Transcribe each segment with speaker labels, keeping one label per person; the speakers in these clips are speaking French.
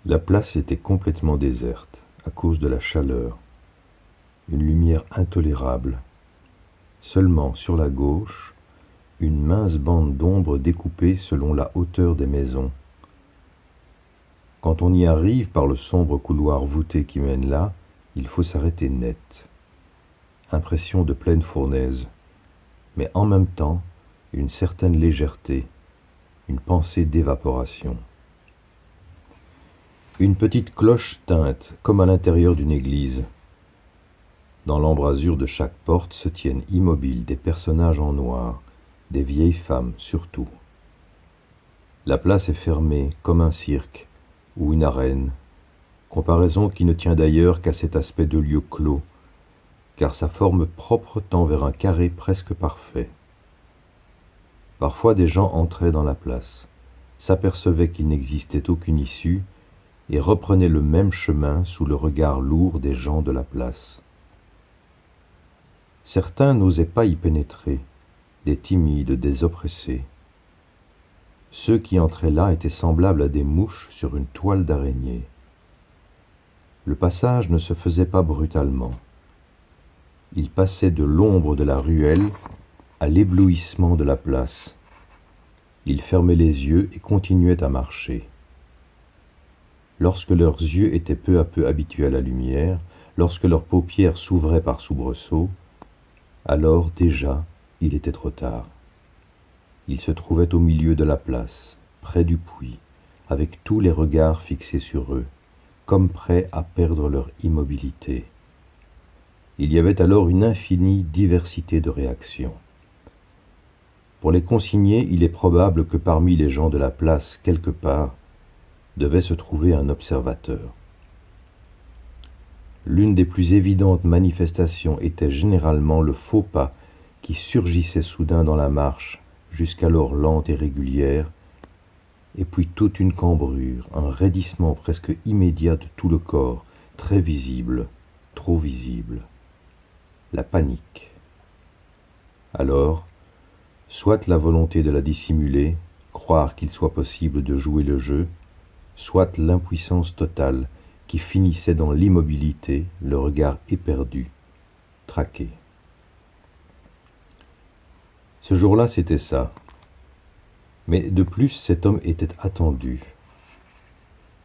Speaker 1: La place était complètement déserte, à cause de la chaleur. Une lumière intolérable. Seulement, sur la gauche, une mince bande d'ombre découpée selon la hauteur des maisons. Quand on y arrive par le sombre couloir voûté qui mène là, il faut s'arrêter net. Impression de pleine fournaise, mais en même temps, une certaine légèreté, une pensée d'évaporation. Une petite cloche tinte, comme à l'intérieur d'une église. Dans l'embrasure de chaque porte se tiennent immobiles des personnages en noir, des vieilles femmes surtout. La place est fermée comme un cirque ou une arène, comparaison qui ne tient d'ailleurs qu'à cet aspect de lieu clos, car sa forme propre tend vers un carré presque parfait. Parfois des gens entraient dans la place, s'apercevaient qu'il n'existait aucune issue, et reprenaient le même chemin sous le regard lourd des gens de la place. Certains n'osaient pas y pénétrer, des timides, des oppressés. Ceux qui entraient là étaient semblables à des mouches sur une toile d'araignée. Le passage ne se faisait pas brutalement. Il passait de l'ombre de la ruelle à l'éblouissement de la place. Ils fermaient les yeux et continuaient à marcher. Lorsque leurs yeux étaient peu à peu habitués à la lumière, lorsque leurs paupières s'ouvraient par soubresauts, alors déjà il était trop tard. Ils se trouvaient au milieu de la place, près du puits, avec tous les regards fixés sur eux, comme prêts à perdre leur immobilité. Il y avait alors une infinie diversité de réactions. Pour les consigner, il est probable que parmi les gens de la place, quelque part, devait se trouver un observateur. L'une des plus évidentes manifestations était généralement le faux pas qui surgissait soudain dans la marche, jusqu'alors lente et régulière, et puis toute une cambrure, un raidissement presque immédiat de tout le corps, très visible, trop visible. La panique. Alors, soit la volonté de la dissimuler, croire qu'il soit possible de jouer le jeu, soit l'impuissance totale qui finissait dans l'immobilité, le regard éperdu, traqué. Ce jour-là, c'était ça. Mais de plus, cet homme était attendu.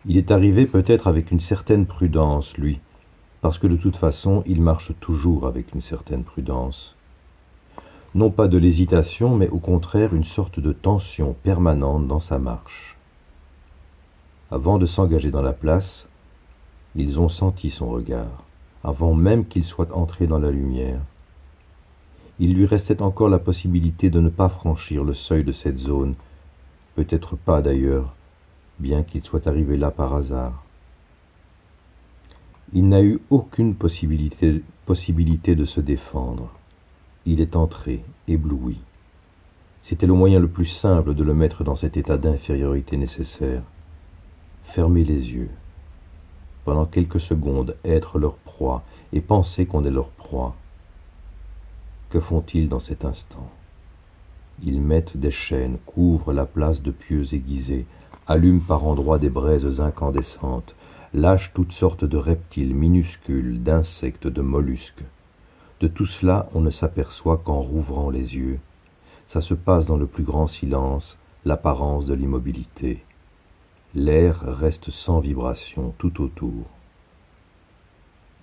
Speaker 1: Il est arrivé peut-être avec une certaine prudence, lui, parce que de toute façon, il marche toujours avec une certaine prudence. Non pas de l'hésitation, mais au contraire une sorte de tension permanente dans sa marche. Avant de s'engager dans la place, ils ont senti son regard, avant même qu'il soit entré dans la lumière. Il lui restait encore la possibilité de ne pas franchir le seuil de cette zone, peut-être pas d'ailleurs, bien qu'il soit arrivé là par hasard. Il n'a eu aucune possibilité de se défendre. Il est entré, ébloui. C'était le moyen le plus simple de le mettre dans cet état d'infériorité nécessaire. Fermer les yeux. Pendant quelques secondes, être leur proie et penser qu'on est leur proie. Que font-ils dans cet instant? Ils mettent des chaînes, couvrent la place de pieux aiguisés, allument par endroits des braises incandescentes, lâchent toutes sortes de reptiles minuscules, d'insectes, de mollusques. De tout cela, on ne s'aperçoit qu'en rouvrant les yeux. Ça se passe dans le plus grand silence, l'apparence de l'immobilité. L'air reste sans vibration tout autour.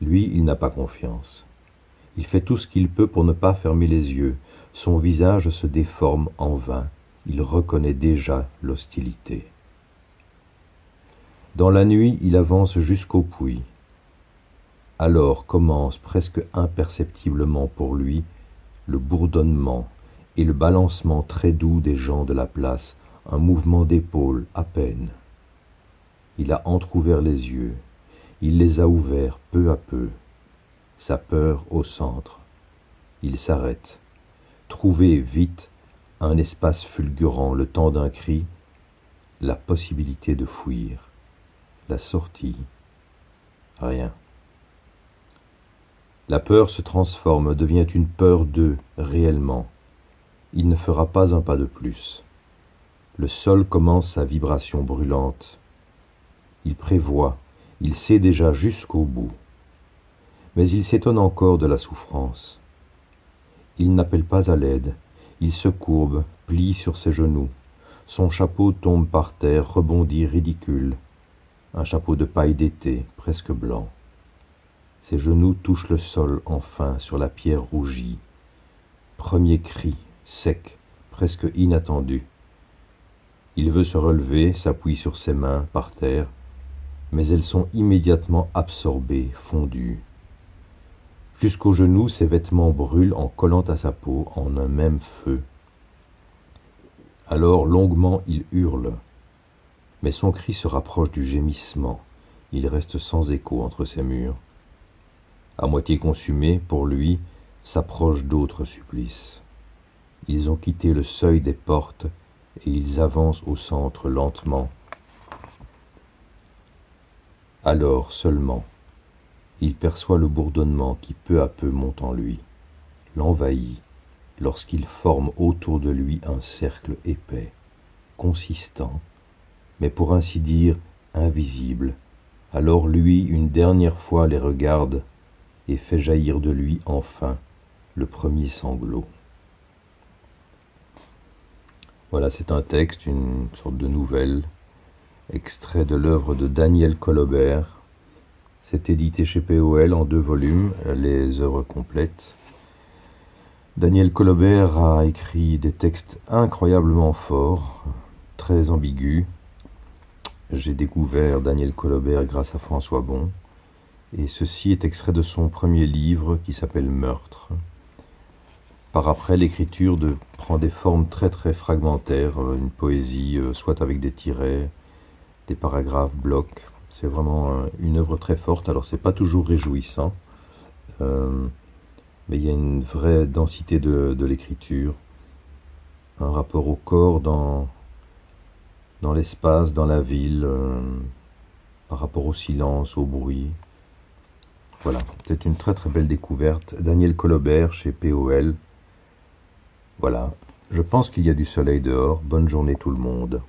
Speaker 1: Lui, il n'a pas confiance. Il fait tout ce qu'il peut pour ne pas fermer les yeux. Son visage se déforme en vain. Il reconnaît déjà l'hostilité. Dans la nuit, il avance jusqu'au puits. Alors commence presque imperceptiblement pour lui le bourdonnement et le balancement très doux des gens de la place, un mouvement d'épaule à peine. Il a entr'ouvert les yeux, il les a ouverts peu à peu, sa peur au centre. Il s'arrête, trouver vite un espace fulgurant, le temps d'un cri, la possibilité de fuir, la sortie, rien. La peur se transforme, devient une peur d'eux, réellement. Il ne fera pas un pas de plus. Le sol commence sa vibration brûlante. il prévoit, il sait déjà jusqu'au bout. Mais il s'étonne encore de la souffrance. Il n'appelle pas à l'aide, il se courbe, plie sur ses genoux. Son chapeau tombe par terre, rebondit ridicule. Un chapeau de paille d'été, presque blanc. Ses genoux touchent le sol, enfin, sur la pierre rougie. Premier cri, sec, presque inattendu. Il veut se relever, s'appuie sur ses mains, par terre, mais elles sont immédiatement absorbées, fondues. Jusqu'aux genoux, ses vêtements brûlent en collant à sa peau en un même feu. Alors longuement il hurle, mais son cri se rapproche du gémissement, il reste sans écho entre ces murs. À moitié consumés, pour lui, s'approchent d'autres supplices. Ils ont quitté le seuil des portes et ils avancent au centre lentement. Alors seulement, il perçoit le bourdonnement qui peu à peu monte en lui, l'envahit, lorsqu'il forme autour de lui un cercle épais, consistant, mais pour ainsi dire invisible. Alors lui, une dernière fois, les regarde et fait jaillir de lui enfin le premier sanglot. Voilà, c'est un texte, une sorte de nouvelle, extrait de l'œuvre de Daniel Colobert. C'est édité chez POL en 2 volumes, les œuvres complètes. Daniel Colobert a écrit des textes incroyablement forts, très ambigus. J'ai découvert Daniel Colobert grâce à François Bon, et ceci est extrait de son premier livre qui s'appelle Meurtre. Par après, l'écriture prend des formes très très fragmentaires, une poésie, soit avec des tirets, des paragraphes, blocs. C'est vraiment une œuvre très forte. Alors c'est pas toujours réjouissant, mais il y a une vraie densité de l'écriture, un rapport au corps dans l'espace, dans la ville, par rapport au silence, au bruit. Voilà, c'est une très très belle découverte. Daniel Colobert chez POL. Voilà, je pense qu'il y a du soleil dehors. Bonne journée tout le monde.